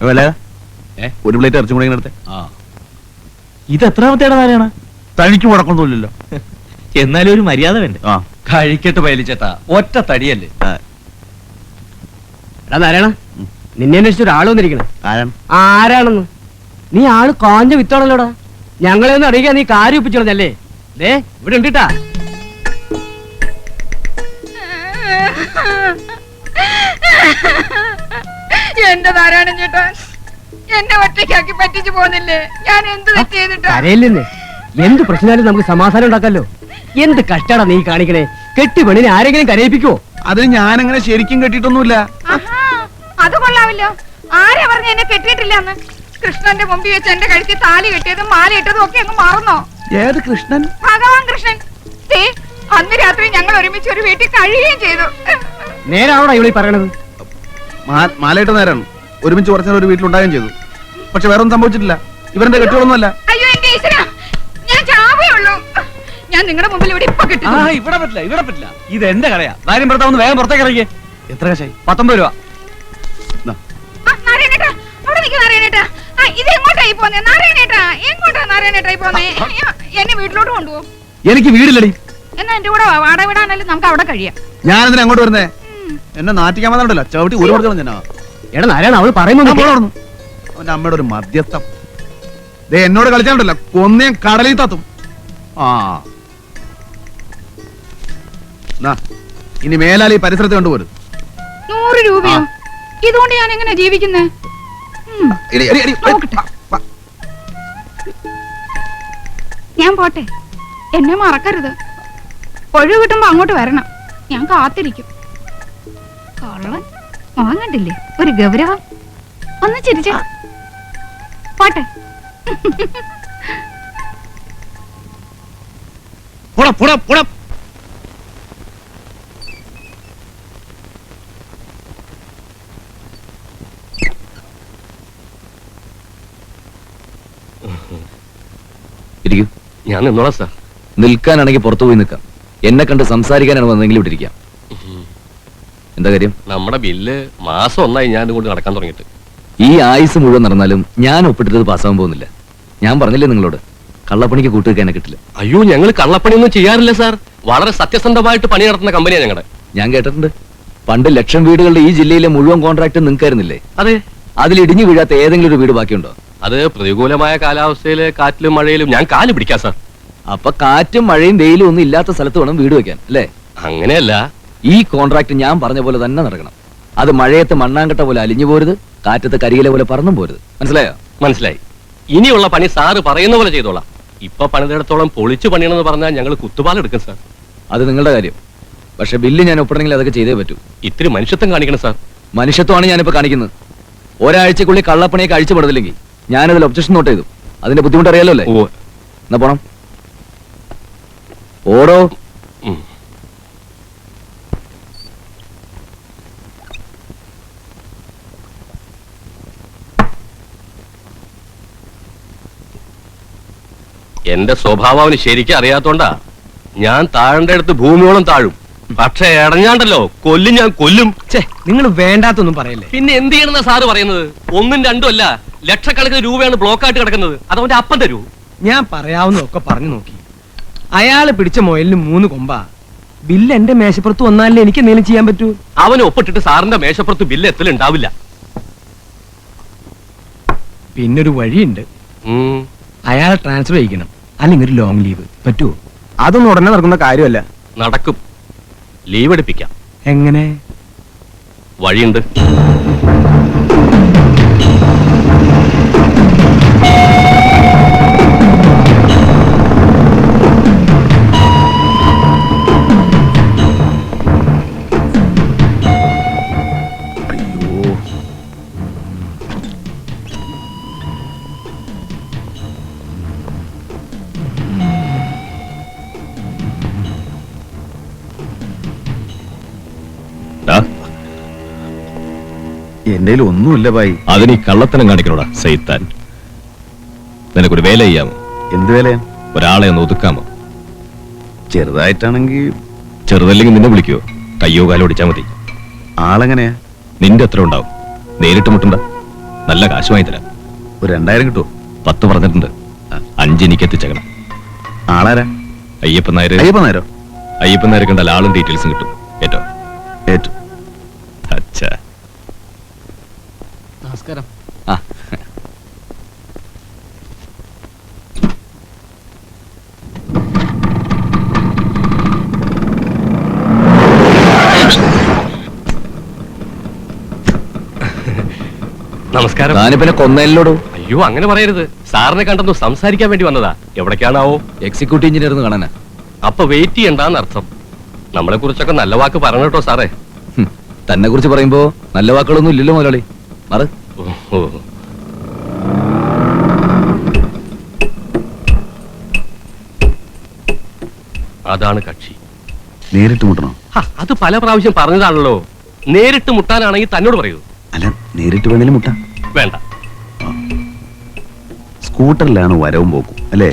ഒരു പ്ലേറ്റ് ഇറച്ചും കൂടെ എടുത്തേ. ഇത് എത്രാമത്തേടെ നാരായണ? തനിക്ക് മുടക്കൊന്നുമില്ലല്ലോ. എന്നാലും ഒരു മര്യാദ വേണ്ടേ? കഴിക്കട്ട് പയലിച്ചേട്ടാ, ഒറ്റ തടിയല്ലേ. എടാ നാരായണ, നിന്നെ അന്വേഷിച്ച ഒരാൾ വന്നിരിക്കണേ. ആരാണെന്ന്? നീ ആള് കാഞ്ച വിത്താണല്ലോടാ. ഞങ്ങളെ ഒന്ന് അറിയിക്കാൻ നീ കാര്യം ഒപ്പിച്ചോളഞ്ഞല്ലേ. ദേ ഇവിടെ ഉണ്ടിട്ടാ. എന്റെ നാരായണൻ ചേട്ടാ, എന്നെ ഒറ്റയ്ക്കാക്കി പറ്റിച്ചു പോന്നില്ലേ? ഞാൻ എന്ത് തെറ്റ് ചെയ്തിട്ടാ? കരയില്ലെന്ന്. എന്ത് പ്രശ്നമായാലും നമുക്ക് സമാധാനം ഉണ്ടാക്കാലോ. എന്ത് കഷ്ടാടാ നീ കാണിക്കണേ. കെട്ടി പെണ്ണിനെ ആരെങ്കിലും കരയിപ്പിക്കോ? അതിന് ഞാനങ്ങനെ ശരിക്കും കെട്ടിയിട്ടൊന്നുമില്ല. അത് കൊള്ളാവില്ലോ. ആരെ പറഞ്ഞ എന്നെ കെട്ടിയിട്ടില്ലെന്ന്? കൃഷ്ണന്റെ മുമ്പിൽ വെച്ച് എന്റെ കഴുത്തിൽ താലി കെട്ടിയതും മാല ഇട്ടതും ഒക്കെ അങ്ങ് മാറുന്നോ? ഏത് കൃഷ്ണൻ? ഭഗവാൻ കൃഷ്ണൻ. അന്ന് രാത്രി ഞങ്ങൾ ഒരുമിച്ച് ഒരു വീട്ടിൽ കഴിയുകയും ചെയ്തു. നേരാണോടാ ഇവിടെ പറയണത്? മാലയിട്ട് നേരാണ്. ഒരുമിച്ച് കുറച്ചു നേരം ഒരു വീട്ടിലുണ്ടാകുകയും ചെയ്തു. പക്ഷെ വേറെ ഒന്നും സംഭവിച്ചിട്ടില്ല. ഇവരുടെ കെട്ടികളൊന്നുമല്ല. അയ്യോ എന്റെ ഈശ്വരാ, ഞാൻ ചാവേ ഉള്ളൂ. ഞാൻ നിങ്ങളുടെ മുമ്പിൽ ഇവിടെ ഇപ്പൊ കിട്ടും. ഇവിടെ പറ്റില്ല, ഇവിടെ പറ്റില്ല. ഇത് എന്റെ കടയാ. കാര്യം ഭർത്താവ് വേഗം പുറത്തേക്ക് ഇറങ്ങിയേ. എത്ര കാശായി? 19 രൂപ. നാരായണേട്ടാ, അവിടെ നിൽക്ക് നാരായണേട്ടാ. ഇത് എങ്ങോട്ടായി പോന്നെ നാരായണേട്ടാ? എങ്ങോട്ടാ നാരായണേട്ടായി പോന്നെ? എന്നെ വീട്ടിലോട്ട് കൊണ്ടുപോകും. എനിക്ക് വീടില്ലടി. എന്നാ എന്റെ കൂടെ വാടക വിടാനല്ലേ, നമുക്ക് അവിടെ കഴിയാം. ഞാനെന്തിനാ അങ്ങോട്ട് വരുന്നേ? എന്നെ നാട്ടിക്കാൻ വന്നിട്ടല്ലോ. ചവിട്ടി ഒരു കൊടുക്കണം ഞാൻ. എടാ നാരായണ, അവള് പറയുന്നു. അവന്റെ അമ്മയുടെ ഒരു മധ്യസ്ഥം. ദേ എന്നോട് കളിച്ചാണ്ടല്ലോ, കൊന്നേം കടലിൽ തത്തും. ഇനി മേലാൽ ഈ പരിസരത്ത് കണ്ടുപോരും. 100 രൂപയോ? ഇതുകൊണ്ട് ഞാൻ എങ്ങനെ ജീവിക്കുന്നേ? ഞാൻ പോട്ടെ, എന്നെ മറക്കരുത്. ഒഴിവ് കിട്ടുമ്പോ അങ്ങോട്ട് വരണം, ഞാൻ കാത്തിരിക്കും. കള്ളൻ വാങ്ങണ്ടില്ലേ ഒരു ഗൗരവം? ഒന്ന് ചിരിച്ചേ. പോട്ടെ. ഞാൻ നിന്നോളാം സാർ. നിൽക്കാനാണെങ്കിൽ പുറത്തു പോയി നിൽക്കാം. എന്നെ കണ്ട് സംസാരിക്കാനാണ് വന്നെങ്കിലും ഇട്ടിരിക്കാം. എന്താ കാര്യം? നമ്മുടെ ബില്ല് മാസം 1 ഞാൻ കൊണ്ട് നടക്കാൻ തുടങ്ങിയിട്ട്. ഈ ആയുസ് മുഴുവൻ നടന്നാലും ഞാൻ ഒപ്പിട്ടത് പാസ്സാവാൻ പോകുന്നില്ല. ഞാൻ പറഞ്ഞില്ലേ നിങ്ങളോട്, കള്ളപ്പണിക്ക് കൂട്ടുവെക്കാൻ എന്നെ കിട്ടില്ല. അയ്യോ, ഞങ്ങൾ കള്ളപ്പണിയൊന്നും ചെയ്യാറില്ല സാർ. വളരെ സത്യസന്ധമായിട്ട് പണി നടത്തുന്ന കമ്പനിയാണ് ഞങ്ങളുടെ. ഞാൻ കേട്ടിട്ടുണ്ട്, പണ്ട് 1,00,000 വീടുകളുടെ ഈ ജില്ലയിലെ മുഴുവൻ കോൺട്രാക്ട് നിങ്ങൾക്കായിരുന്നില്ലേ? അതെ. അതിൽ ഇടിഞ്ഞു വീഴാത്ത ഏതെങ്കിലും ഒരു വീട് ബാക്കിയുണ്ടോ? അത് പ്രതികൂലമായ കാലാവസ്ഥയില് കാറ്റിലും മഴയിലും ഞാൻ കാല് പിടിക്കാം സാർ. അപ്പൊ കാറ്റും മഴയും വെയിലും ഒന്നും ഇല്ലാത്ത സ്ഥലത്ത് വേണം വീട് വെക്കാൻ, അല്ലേ? അങ്ങനെയല്ല. ഈ കോൺട്രാക്ട് ഞാൻ പറഞ്ഞ പോലെ തന്നെ നടക്കണം. അത് മഴയത്ത് മണ്ണാങ്കട്ട പോലെ അലിഞ്ഞു പോരുത്, കാറ്റത്ത് കരിയില പോലെ പറന്നും പോരുത്. മനസ്സിലായോ? മനസ്സിലായി. ഇനിയുള്ള പണി സാറ് പറയുന്ന പോലെ ചെയ്തോളാം. ഇപ്പൊ പണിതിടത്തോളം പൊളിച്ചു പണിയണമെന്ന് പറഞ്ഞാൽ ഞങ്ങൾ കുത്തുപാലെടുക്കും സാർ. അത് നിങ്ങളുടെ കാര്യം. പക്ഷെ ബില്ല് ഞാൻ ഒപ്പിടണമെങ്കിൽ അതൊക്കെ ചെയ്തേ പറ്റൂ. ഇത്തിരി മനുഷ്യത്വം കാണിക്കണം സാർ. മനുഷ്യത്വമാണ് ഞാനിപ്പോ കാണിക്കുന്നത്. ഒരാഴ്ചക്കുള്ളിൽ കള്ളപ്പണിയൊക്കെ അഴിച്ചുപെടുന്നില്ലെങ്കിൽ ഞാനതിൽ ഒബ്ജക്ഷൻ നോട്ട് ചെയ്തു. അതിന്റെ ബുദ്ധിമുട്ട് അറിയാലോ അല്ലേ? എന്നാ പോണം. ഓടോ. എന്റെ സ്വഭാവം ശരിക്കും അറിയാത്തോണ്ടാ ഞാൻ താഴേണ്ട അടുത്ത് ഭൂമിയോളം താഴും. പക്ഷെ ഇടഞ്ഞാണ്ടല്ലോ കൊല്ലും, ഞാൻ കൊല്ലും. നിങ്ങൾ വേണ്ടാത്തൊന്നും പറയല്ലേ. പിന്നെ എന്ത് ചെയ്യണമെന്നാ സാറ് പറയുന്നത്? 1ഉം 2ഉം അല്ല, ലക്ഷക്കണക്കിന് രൂപയാണ് ബ്ലോക്കായിട്ട് കിടക്കുന്നത്. അതവന്റെ അപ്പം തരൂ. ഞാൻ പറയാവുന്നതൊക്കെ പറഞ്ഞു നോക്കി. അയാള് പിടിച്ച മുയലിന് 3 കൊമ്പാ. ബില്ല് എന്റെ മേശപ്പുറത്ത് വന്നാലേ എനിക്ക് എന്തെങ്കിലും ചെയ്യാൻ പറ്റൂ. അവന് ഒപ്പിട്ടിട്ട് സാറിന്റെ മേശപ്പുറത്ത് ബില്ല് എത്തലുണ്ടാവില്ല. പിന്നൊരു വഴിയുണ്ട്. അയാളെ ട്രാൻസ്ഫർ ചെയ്യിക്കണം, അല്ലെങ്കിൽ ഒരു ലോങ് ലീവ് പറ്റുമോ? അതൊന്നും ഉടനെ നടക്കുന്ന കാര്യമല്ല. നടക്കും. ലീവ് എടുപ്പിക്കാം. എങ്ങനെ? വഴിയുണ്ട്. എന്റെ ഒന്നുമില്ല ഭായി. അതിന് കള്ളത്തനം കാണിക്കണോടാ സൈത്താൻ. നിനക്കൊരു വേല ചെയ്യാമോ? എന്ത് വേലയാ? ഒരാളെ ഒന്ന് ഒതുക്കാമോ? ചെറുതായിട്ടാണെങ്കിൽ. ചെറുതല്ലെങ്കിൽ നിന്നെ വിളിക്കോ? കയ്യോ കാലോ ഓടിച്ചാ മതി. ആളെങ്ങനെയാ? നിന്റെ അത്ര ഉണ്ടാവും. നേരിട്ട് മുട്ടണ്ട. നല്ല കാശുമായി തരാം. ഒരു 2000 കിട്ടുമോ? 10 പറഞ്ഞിട്ടുണ്ട്. 5 എനിക്ക് എത്തിച്ചേക്കണം. ആളാരാ? അയ്യപ്പൻ നായർ. അയ്യപ്പൻ നേരോ? അയ്യപ്പൻ നായർ കണ്ടാൽ ആളും ഡീറ്റെയിൽസും കിട്ടും. ഏറ്റോ? ഏറ്റു. അച്ഛാ. നമസ്കാരം. ആ നമസ്കാരം. ഞാനിപ്പന്നെ കൊന്നല്ലോടോ. അയ്യോ അങ്ങനെ പറയരുത്. സാറിനെ കണ്ടെന്നു സംസാരിക്കാൻ വേണ്ടി വന്നതാ. എവിടേക്കാണാവോ? എക്സിക്യൂട്ടീവ് എഞ്ചിനീയർ എന്ന് കാണാനാ. അപ്പൊ വെയിറ്റ് ചെയ്യണ്ടെന്ന് അർത്ഥം. നമ്മളെ കുറിച്ചൊക്കെ നല്ല വാക്ക് പറഞ്ഞു കേട്ടോ സാറേ. തന്നെ കുറിച്ച് പറയുമ്പോ നല്ല വാക്കുകളൊന്നും ഇല്ലല്ലോ മുതലാളി. മാറ്. ഓ അതാണ് കക്ഷി. നേരിട്ട് മുട്ടണോ? അത് പല പ്രാവശ്യം പറഞ്ഞതാണല്ലോ. നേരിട്ട് മുട്ടാനാണെങ്കിൽ തന്നോട് പറയൂ. അല്ല, നേരിട്ട് വേണേലും മുട്ടാ. വേണ്ട. സ്കൂട്ടറിലാണ് വരവും പോക്കും അല്ലേ?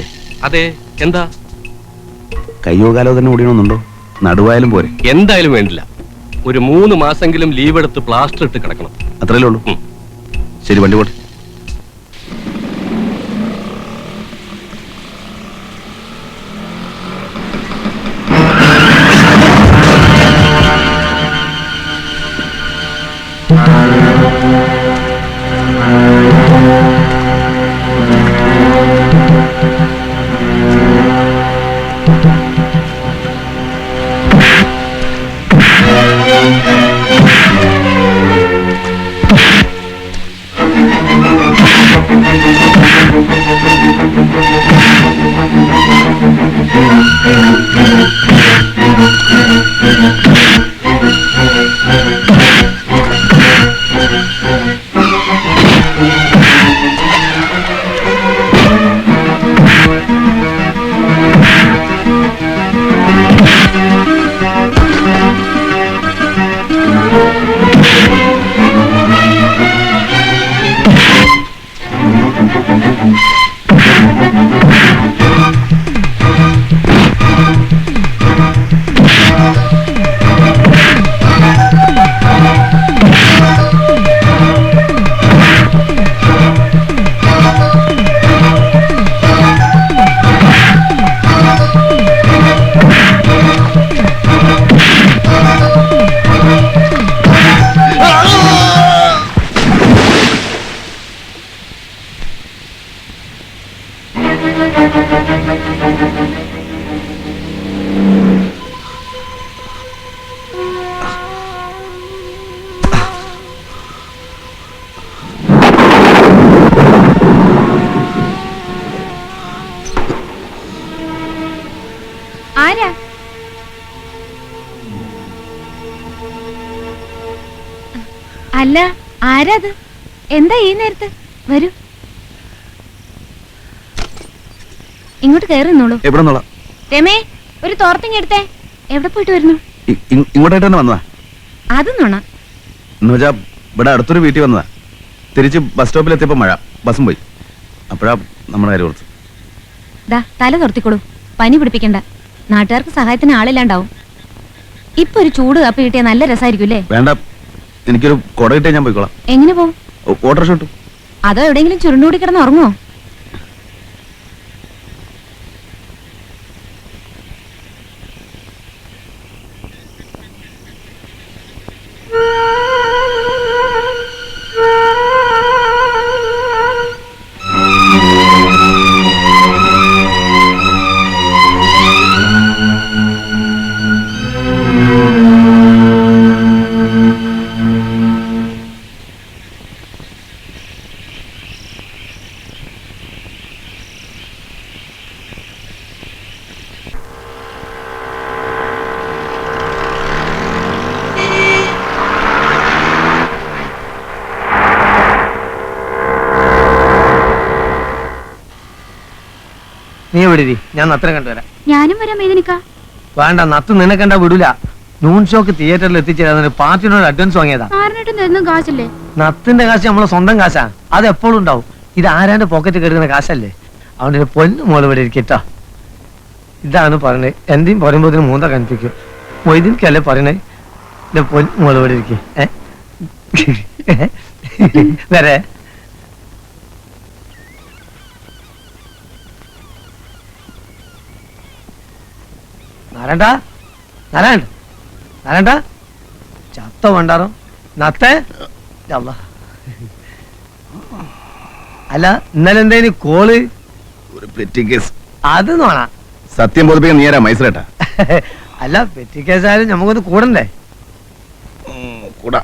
അതെ. എന്താ? കയ്യോ കാലോ തന്നെ ഓടിയണമെന്നുണ്ടോ? നടുവായാലും പോരെ? എന്തായാലും വേണ്ടില്ല. ഒരു 3 മാസെങ്കിലും ലീവ് എടുത്ത് പ്ലാസ്റ്റർ ഇട്ട് കിടക്കണം. അത്രയല്ലേ ഉള്ളൂ. ശരി, വണ്ടി പോട്ടെ. ആരാ? അല്ല, ആരാത്? എന്താ ഈ നേരത്ത്? വരൂ, ഇങ്ങോട്ട് കയറി നിന്നോളൂ. എവിടെ നിന്നുള്ള? രമേ, ഒരു തോർത്തിങ് എടുത്തേ. എവിടെ പോയിട്ട് വരുന്നു? ഇങ്ങോട്ടായിട്ട് തന്നെ വന്നതാ. അത് നുണ. എന്ന് വെച്ചാ ഇവിടെ അടുത്തൊരു വീട്ടിൽ വന്നതാ. തിരിച്ച് ബസ് സ്റ്റോപ്പിൽ എത്തിയപ്പോ മഴ, ബസ്സും പോയി. അപ്പോഴാ നമ്മുടെ കാര്യം ഓർത്ത്. ദാ തല തുറത്തിക്കോളൂ, പനി പിടിപ്പിക്കണ്ട. നാട്ടുകാർക്ക് സഹായത്തിന് ആളില്ലാണ്ടാവും. ഇപ്പൊ ഒരു ചൂട് കാപ്പി കിട്ടിയാൽ നല്ല രസമായിരിക്കും അല്ലേ? വേണ്ട, എനിക്കൊരു കുട കിട്ടിയാൽ ഞാൻ പോയിക്കോളാം. എങ്ങനെ പോവും? ഓട്ടോറിക്ഷ കിട്ടും. അതോ എവിടെയെങ്കിലും ചുരുണ്ടുകൂടി കിടന്ന് ഉറങ്ങുമോ? നീ എവിടെ? ഞാൻ നത്തിനെ കണ്ടുവരാം. ഞാനും വരാം മേദിനിക്ക. വേണ്ട, നത്ത് നിന്നെ കണ്ടാ വിടൂല. നൂൺ ഷോക്ക് തിയേറ്ററിൽ എത്തിച്ചേരാൻ പാർട്ടിനോട് അഡ്വാൻസ് വാങ്ങിയതാ. കാശല്ലേ? നത്തിന്റെ കാശ് നമ്മളെ സ്വന്തം കാശാ. അത് എപ്പോഴും ഉണ്ടാവും. ഇത് ആരാന്റെ പോക്കറ്റ് കയറുന്ന കാശല്ലേ. അവന്റെ പൊന്നു മോള് ഇവിടെ ഇരിക്കട്ടോ. ഇതാണ് പറയണേ. എന്തെയും പറയുമ്പോ ഇതിന് മൂന്ന കണിപ്പിക്കും. മൊയ്തീൻക്കല്ലേ പറയണേ. എന്റെ പൊന്നു മോള് ഇവിടെ ഇരിക്കേ. വരെ നാരായണ്ട നാരായണ്ട നാരായണ്ട ചത്ത വേണ്ടാറോ നത്തേ അല്ലാ. അല്ല ഇന്നലെ എന്തേനി കോള്? ഒരു പെറ്റി കേസ്. അത് നോണ. സത്യം ബോധിപ്പിക്കാൻ നീ ആരാ മൈസൂരേട്ടാ? അല്ല പെറ്റി കേസായാലും നമുക്കൊന്ന് കൂടണ്ടേ? കൂടാ,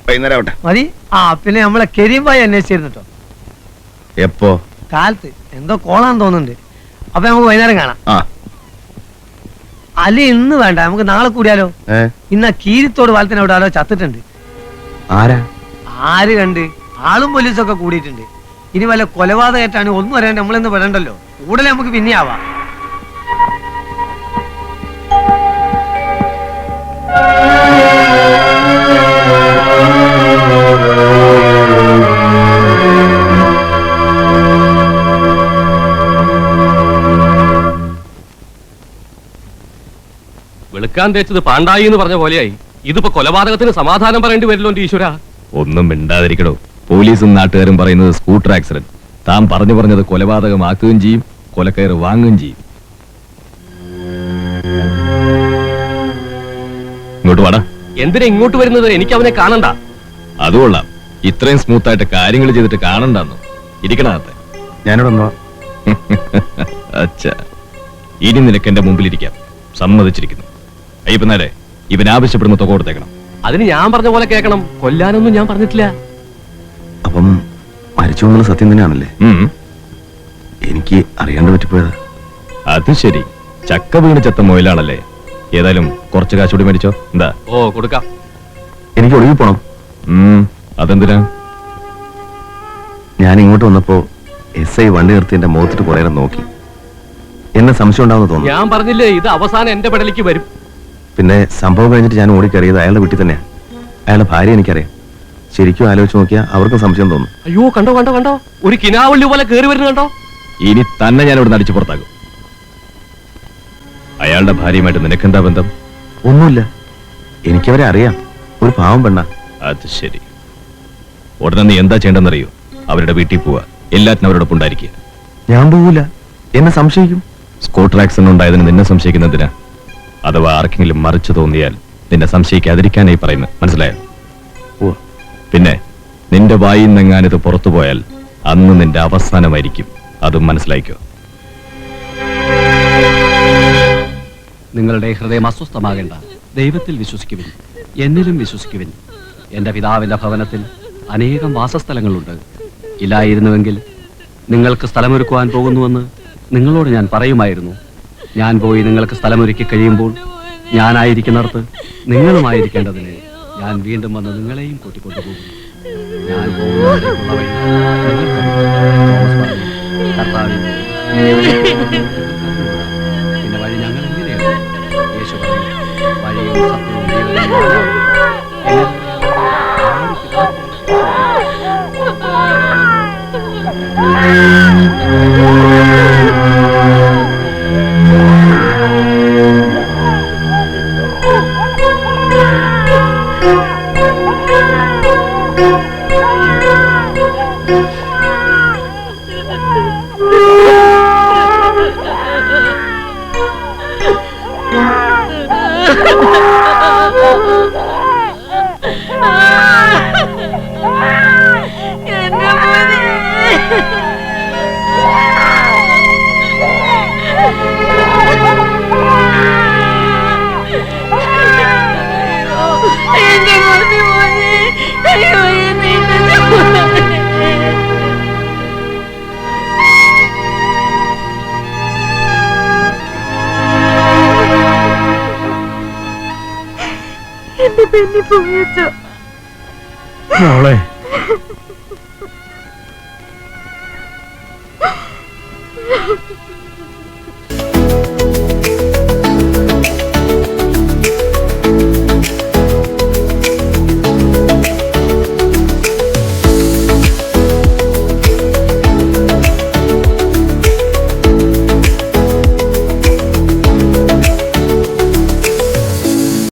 വൈകുന്നേരം ആവട്ടെ. മതി. ആ പിന്നെ നമ്മളെ കരീംബായി അന്വേഷിച്ചിരുന്നു കേട്ടോ. എപ്പോ? കാലത്ത് എന്തോ കോളാന്ന് തോന്നുന്നുണ്ട്. അപ്പൊ നമുക്ക് വൈകുന്നേരം കാണാം. ആ അല്ല ഇന്ന് വേണ്ട, നമുക്ക് നാളെ കൂടിയാലോ? ഇന്ന് കീരിത്തോട് പാലത്തിന് അവിടെ ആരോ ചത്തിട്ടുണ്ട്. ആരാ? ആര് കണ്ട്? ആളും പോലീസൊക്കെ കൂടിയിട്ടുണ്ട്. ഇനി വല്ല കൊലപാതകമായിട്ടാണ് ഒന്നും അറിയാണ്ട് നമ്മളെന്ന് പെടണ്ടല്ലോ. കൂടുതൽ നമുക്ക് പിന്നെ ആവാം. വെളുക്കാൻ തേച്ചത് പാണ്ടായി എന്ന് പറഞ്ഞ പോലെയായി. ഇതിപ്പോ കൊലപാതകത്തിന് സമാധാനം പറയേണ്ടി വരില്ലോ ഈശ്വര. ഒന്നും മിണ്ടാതിരിക്കടോ. പോലീസും നാട്ടുകാരും പറയുന്നത് സ്കൂട്ടർ ആക്സിഡന്റ്. താൻ പറഞ്ഞത് കൊലപാതകമാക്കുകയും ചെയ്യും, കൊലക്കയറ് വാങ്ങുകയും ചെയ്യും. ഇങ്ങോട്ട് വാടാ. എന്തിനാ ഇങ്ങോട്ട് വരുന്നത്? എനിക്ക് അവനെ കാണണ്ട. അതുകൊള്ളാം, ഇത്രയും സ്മൂത്ത് ആയിട്ട് കാര്യങ്ങൾ ചെയ്തിട്ട് കാണണ്ടെന്നോ? ഇരിക്കണത്തെ. ഞാനിവിടെ വന്നോ? അച്ഛാ, ഇനി നിനക്ക് എന്റെ മുമ്പിലിരിക്കാം. സമ്മതിച്ചിരിക്കുന്നു. അയ്യപ്പനാരെ, ഇവൻ ആവശ്യപ്പെടുന്ന തുക കൊടുത്തേക്കണം. അതിന് ഞാൻ പറഞ്ഞ പോലെ കേൾക്കണം. കൊല്ലാനൊന്നും ഞാൻ പറഞ്ഞിട്ടില്ല. അപ്പം മരിച്ചു എന്നുള്ള സത്യം തന്നെയാണല്ലേ? എനിക്ക് അറിയാണ്ട് പറ്റിപ്പോയതാ. അത് ശരി, ചക്ക വീണ് ചത്ത മൊയിലാണല്ലേ. ഏതായാലും കുറച്ച് കാശ് കൂടി മേടിച്ചോ. എന്താ? ഓ, കൊടുക്കാം. എനിക്ക് ഒഴുകി പോണം. അതെന്തിനാ? ഞാൻ ഇങ്ങോട്ട് വന്നപ്പോ SI വണ്ടി നിർത്തി എന്റെ മുഖത്തിട്ട് കുറെ നേരം നോക്കി. എന്നെ സംശയം ഉണ്ടാവുന്ന തോന്നുന്നു. ഞാൻ പറഞ്ഞില്ലേ ഇത് അവസാനം എന്റെ പെടലിക്ക് വരും. പിന്നെ സംഭവം കഴിഞ്ഞിട്ട് ഞാൻ ഓടിക്കറിയത് അയാളുടെ വീട്ടിൽ തന്നെയാ. അയാളുടെ ഭാര്യ എനിക്കറിയാം. ശരിക്കും ആലോചിച്ച് നോക്കിയാൽ അവർക്കും സംശയം തോന്നും. അയ്യോ, കണ്ടോ കണ്ടോ കണ്ടോ, ഒരു കിനാവള്ളി പോലെ കേറി വരുന്നു കണ്ടോ. ഇനി തന്നെ ഞാൻ ഇവിടെ നടിച്ചു പുറത്താകും. അയാളുടെ ഭാര്യയുമായിട്ട് നിനക്കെന്താ ബന്ധം? ഒന്നുമില്ല, എനിക്കവരെ അറിയാം. ഒരു പാവം പെണ്ണ. അത് ശരി. ഉടനെ നീ എന്താ ചെയ്യേണ്ടെന്നറിയോ? അവരുടെ വീട്ടിൽ പോവാ, എല്ലാത്തിനും അവരോടൊപ്പം ഉണ്ടായിരിക്കുക. ഞാൻ പോവില്ല, എന്നെ സംശയിക്കും. സ്കൂട്ടർ ആക്സിഡന്റ് ഉണ്ടായതിന് നിന്നെ സംശയിക്കുന്നതിനാ? അഥവാ ആർക്കെങ്കിലും മറിച്ചു തോന്നിയാൽ നിന്നെ സംശയിക്കാതിരിക്കാനായി പറയുന്നത്, മനസ്സിലായോ? പിന്നെ നിന്റെ വായിൽ നിന്നെങ്ങാനിത് പുറത്തു പോയാൽ അന്ന് നിന്റെ അവസാനമായിരിക്കും. അതും മനസ്സിലായിക്കോ. നിങ്ങളുടെ ഹൃദയം അസ്വസ്ഥമാകേണ്ട. ദൈവത്തിൽ വിശ്വസിക്കുവിൻ, എന്നിലും വിശ്വസിക്കുവിൻ. എന്റെ പിതാവിന്റെ ഭവനത്തിൽ അനേകം വാസസ്ഥലങ്ങളുണ്ട്. ഇല്ലായിരുന്നുവെങ്കിൽ നിങ്ങൾക്ക് സ്ഥലമൊരുക്കുവാൻ പോകുന്നുവെന്ന് നിങ്ങളോട് ഞാൻ പറയുമായിരുന്നു. ഞാൻ പോയി നിങ്ങൾക്ക് സ്ഥലമൊരുക്കി കഴിയുമ്പോൾ ഞാനായിരിക്കുന്നിടത്ത് നിങ്ങളുമായിരിക്കേണ്ടതിന് ഞാൻ വീണ്ടും വന്ന് നിങ്ങളെയും കൂട്ടിക്കൊണ്ടുപോകും. ഞാൻ പോകുന്നതിലേക്കുള്ള വഴി തോമസ് പറഞ്ഞു. കർത്താവേ, പിന്നെ വഴി ഞങ്ങൾ എങ്ങനെയാണ്? യേശു പറഞ്ഞു, വഴിയും സത്യവും ജീവനും ഞാനാകുന്നു. മോളെ,